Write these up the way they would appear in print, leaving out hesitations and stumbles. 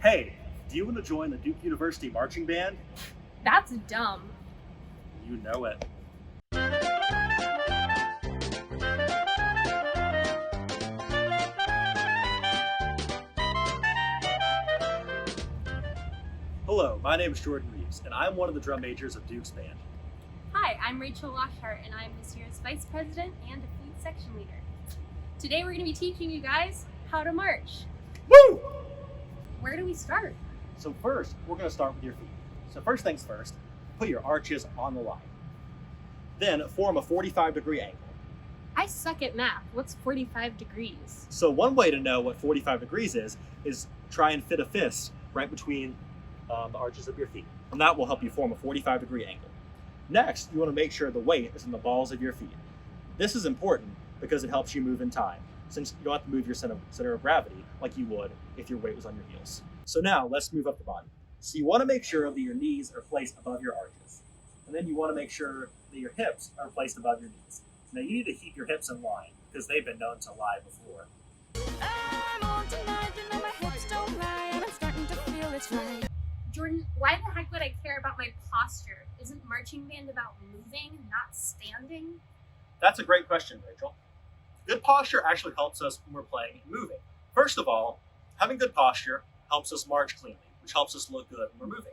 Hey, do you want to join the Duke University marching band? That's dumb. You know it. Hello, my name is Jordan Reeves, and I'm one of the drum majors of Duke's band. Hi, I'm Rachel Washart, and I'm this year's Vice President and Defeat Section Leader. Today we're going to be teaching you guys how to march. Woo! Where do we start? So first, we're going to start with your feet. So first things first, put your arches on the line. Then form a 45-degree angle. I suck at math. What's 45 degrees? So one way to know what 45 degrees is try and fit a fist right between the arches of your feet. And that will help you form a 45-degree angle. Next, you want to make sure the weight is in the balls of your feet. This is important because it helps you move in time, since you don't have to move your center of gravity like you would if your weight was on your heels. So now let's move up the body. So you want to make sure that your knees are placed above your arches. And then you want to make sure that your hips are placed above your knees. Now you need to keep your hips in line because they've been known to lie before. I'm on tonight, you know my hips don't lie, and I'm starting to feel it's right. Jordan, why the heck would I care about my posture? Isn't marching band about moving, not standing? That's a great question, Rachel. Good posture actually helps us when we're playing and moving. First of all, having good posture helps us march cleanly, which helps us look good when we're moving.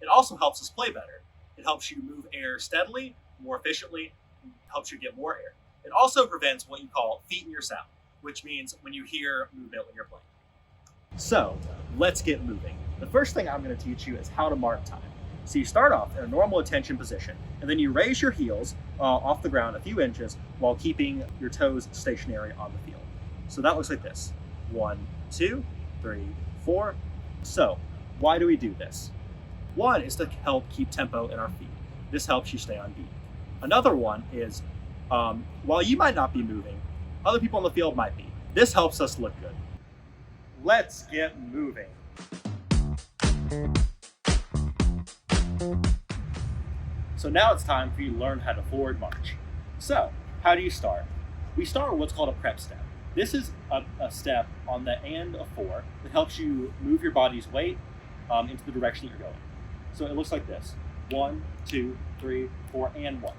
It also helps us play better. It helps you move air steadily, more efficiently, and helps you get more air. It also prevents what you call feet in your sound, which means when you hear movement when you're playing. So, let's get moving. The first thing I'm going to teach you is how to mark time. So you start off in a normal attention position, and then you raise your heels off the ground a few inches while keeping your toes stationary on the field. So that looks like this. 1, 2, 3, 4. So, why do we do this? One is to help keep tempo in our feet. This helps you stay on beat. Another one is, while you might not be moving, other people on the field might be. This helps us look good. Let's get moving. So now it's time for you to learn how to forward march. So, how do you start? We start with what's called a prep step. This is a step on the and of 4 that helps you move your body's weight into the direction that you're going. So it looks like this. 1, 2, 3, 4, and 1.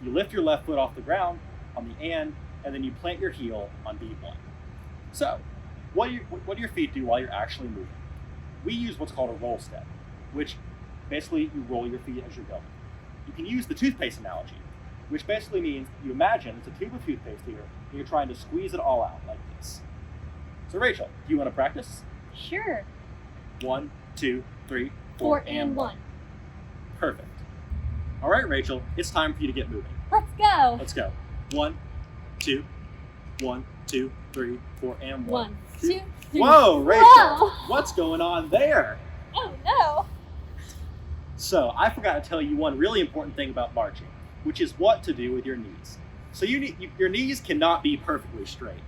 You lift your left foot off the ground on the and then you plant your heel on beat 1. So, what do your feet do while you're actually moving? We use what's called a roll step, which basically you roll your feet as you're going. You can use the toothpaste analogy, which basically means you imagine it's a tube of toothpaste here, and you're trying to squeeze it all out like this. So Rachel, do you want to practice? Sure. 1, 2, 3, 4 and 1. Perfect. All right, Rachel, it's time for you to get moving. Let's go. Let's go. 1, 2, 1, 2, 3, 4, and 1. 1, 2, 3. Whoa, Rachel, Whoa. what's going on there? Oh no. So I forgot to tell you one really important thing about marching, which is what to do with your knees. So your knees cannot be perfectly straight,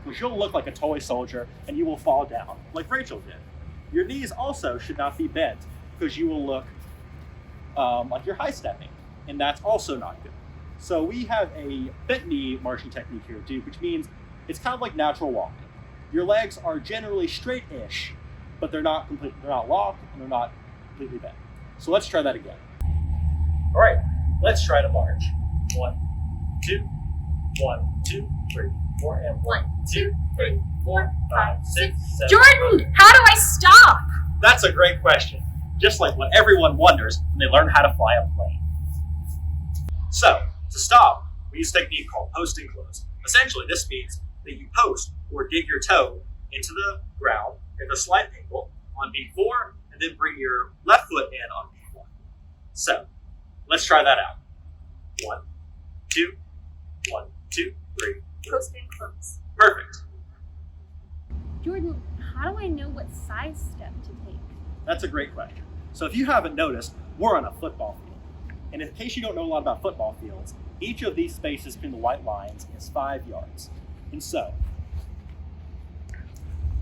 because you'll look like a toy soldier and you will fall down, like Rachel did. Your knees also should not be bent, because you will look like you're high stepping, and that's also not good. So we have a bent knee marching technique here at Duke, which means it's kind of like natural walking. Your legs are generally straight-ish, but they're not locked and they're not completely bent. So let's try that again. All right, let's try to march. 1, 2, 1, 2, 3, 4, and 1, 2, 3, 4, 5, 6, 7. Jordan, how do I stop? That's a great question. Just like what everyone wonders when they learn how to fly a plane. So, to stop, we use a technique called post and close. Essentially, this means that you post or dig your toe into the ground at a slight angle on beat 4, and then bring your left foot in on beat 1. So, let's try that out. 1, 2, 1, 2, 3. Post and close. Perfect. Jordan, how do I know what size step to take? That's a great question. So if you haven't noticed, we're on a football field. And in case you don't know a lot about football fields, each of these spaces between the white lines is 5 yards. And so,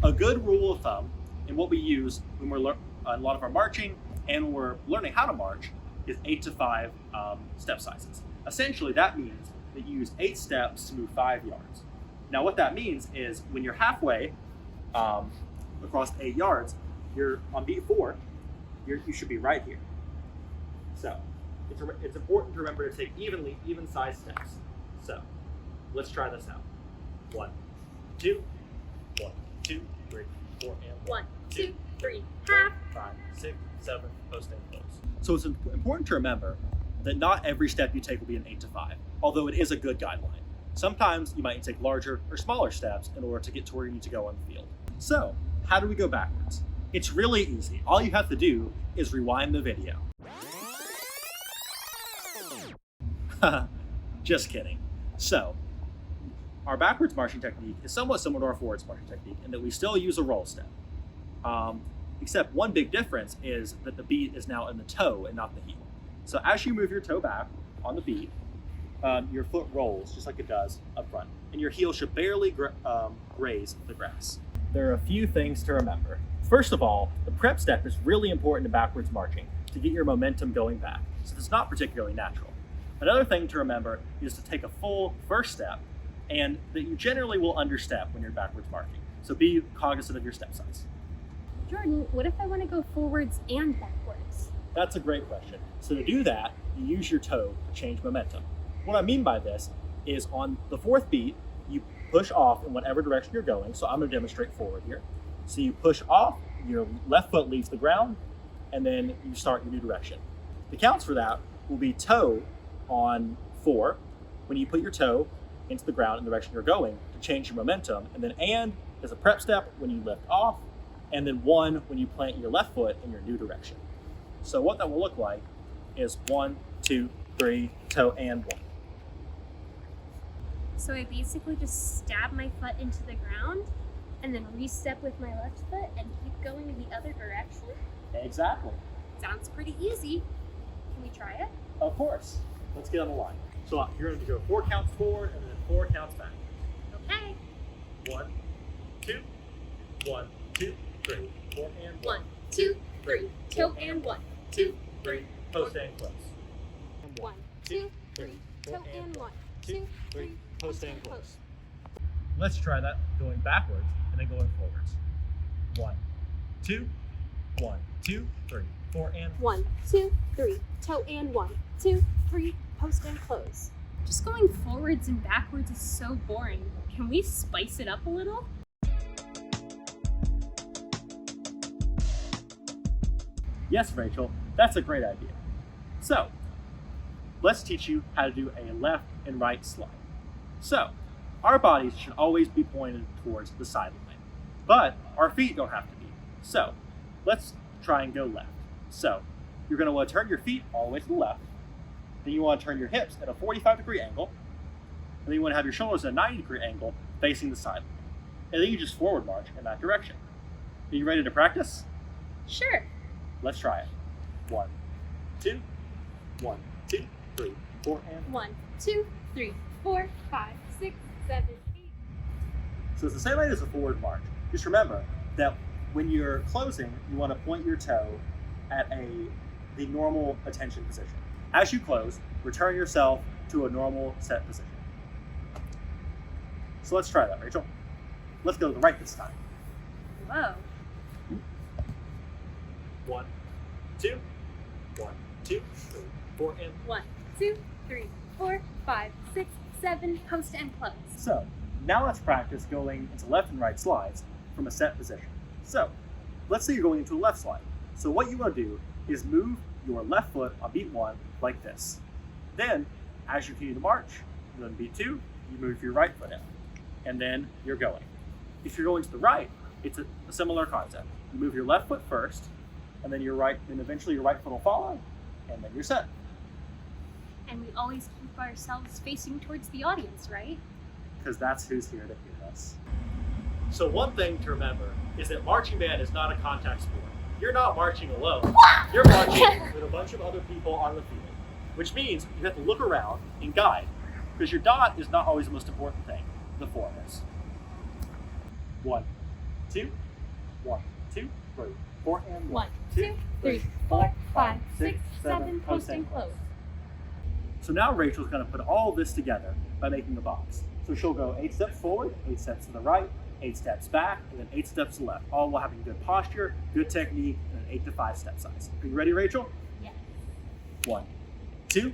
a good rule of thumb, and what we use when we're a lot of our marching and when we're learning how to march, is 8 to 5 step sizes. Essentially, that means that you use 8 steps to move 5 yards. Now, what that means is when you're halfway, across 8 yards, you're on beat 4, you should be right here. So it's important to remember to take even sized steps. So let's try this out. 1, 2, 1, 2, 3, 4, and 1, 2, 3, half. 5, 6, 7, post and close. So it's important to remember that not every step you take will be an 8 to 5, although it is a good guideline. Sometimes you might need to take larger or smaller steps in order to get to where you need to go on the field. So how do we go backwards? It's really easy. All you have to do is rewind the video. Just kidding. So our backwards marching technique is somewhat similar to our forwards marching technique in that we still use a roll step. Except one big difference is that the beat is now in the toe and not the heel. So as you move your toe back on the beat, your foot rolls just like it does up front, and your heel should barely graze the grass. There are a few things to remember. First of all, the prep step is really important in backwards marching to get your momentum going back, so it's not particularly natural. Another thing to remember is to take a full first step, and that you generally will understep when you're backwards marching. So be cognizant of your step size. Jordan, what if I want to go forwards and backwards? That's a great question. So to do that, you use your toe to change momentum. What I mean by this is on the 4th beat, you push off in whatever direction you're going. So I'm going to demonstrate forward here. So you push off, your left foot leaves the ground, and then you start your new direction. The counts for that will be toe on 4, when you put your toe into the ground in the direction you're going to change your momentum, and then and is a prep step when you lift off, and then 1 when you plant your left foot in your new direction. So what that will look like is 1, 2, 3, toe and 1. So I basically just stab my foot into the ground and then re-step with my left foot and keep going in the other direction? Exactly. Sounds pretty easy. Can we try it? Of course. Let's get on the line. So you're going to go 4 counts forward and then 4 counts back. Okay. 1, 2, 1, 2, 3, 4 and 1, 2, 3, toe and 1, 2, 3, post and close. 1, 2, 3, toe and 1, 2, 3, post and close. Let's try that going backwards and then going forwards. 1, 2, 1, 2, 3, 4 and 1, 2, 3, toe and 1, 2, 3, post and close. Just going forwards and backwards is so boring. Can we spice it up a little? Yes, Rachel, that's a great idea. So, let's teach you how to do a left and right slide. So, our bodies should always be pointed towards the sideline, but our feet don't have to be. So, let's try and go left. So, you're going to want to turn your feet all the way to the left, then you want to turn your hips at a 45-degree angle, and then you want to have your shoulders at a 90-degree angle facing the sideline. And then you just forward march in that direction. Are you ready to practice? Sure. Let's try it. 1, 2, 1, 2, 3, 4, and 1, 2, 3, 4, 5, 6, 7, 8. So it's the same way as a forward march. Just remember that when you're closing, you want to point your toe at the normal attention position. As you close, return yourself to a normal set position. So let's try that, Rachel. Let's go to the right this time. Whoa. 1, 2, 1, 2, 3, 4, and 1, 2, 3, 4, 5, 6, 7, post and close. So now let's practice going into left and right slides from a set position. So let's say you're going into a left slide. So what you want to do is move your left foot on beat 1 like this. Then, as you continue to march, on beat 2, you move your right foot in, and then you're going. If you're going to the right, it's a similar concept. You move your left foot first, and then your right, and eventually your right foot will follow, and then you're set. And we always keep ourselves facing towards the audience, right? Because that's who's here to hear us. So one thing to remember is that marching band is not a contact sport. You're not marching alone. You're marching with a bunch of other people on the field, which means you have to look around and guide, because your dot is not always the most important thing. The form is. 1, 2, 1, 2, 3, 4, and 1, 2, 3, 4, 5, 6, 7, post and close. So now Rachel's going to put all this together by making a box. So she'll go 8 steps forward, 8 steps to the right, 8 steps back, and then 8 steps to left, all while having good posture, good technique, and an 8 to 5 step size. Are you ready, Rachel? Yes. 1, 2,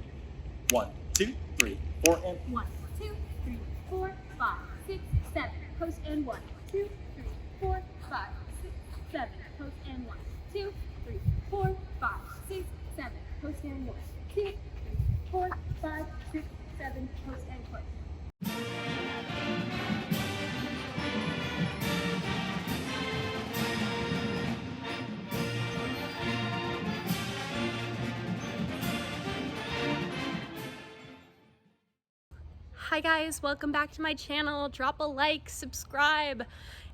1, 2, 3, 4, and 1, 2, 3, 4, 5, 6, 7. Post and 1, 2, 3, 4, 5, 6, 7. Post and 1, 2, 3, 4, 5, 6, 7. Post and 1, 2, 3, 4, 5, 6, 7. Post and close. Hi guys, welcome back to my channel. Drop a like, subscribe,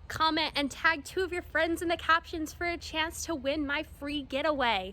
comment, and tag 2 of your friends in the captions for a chance to win my free giveaway.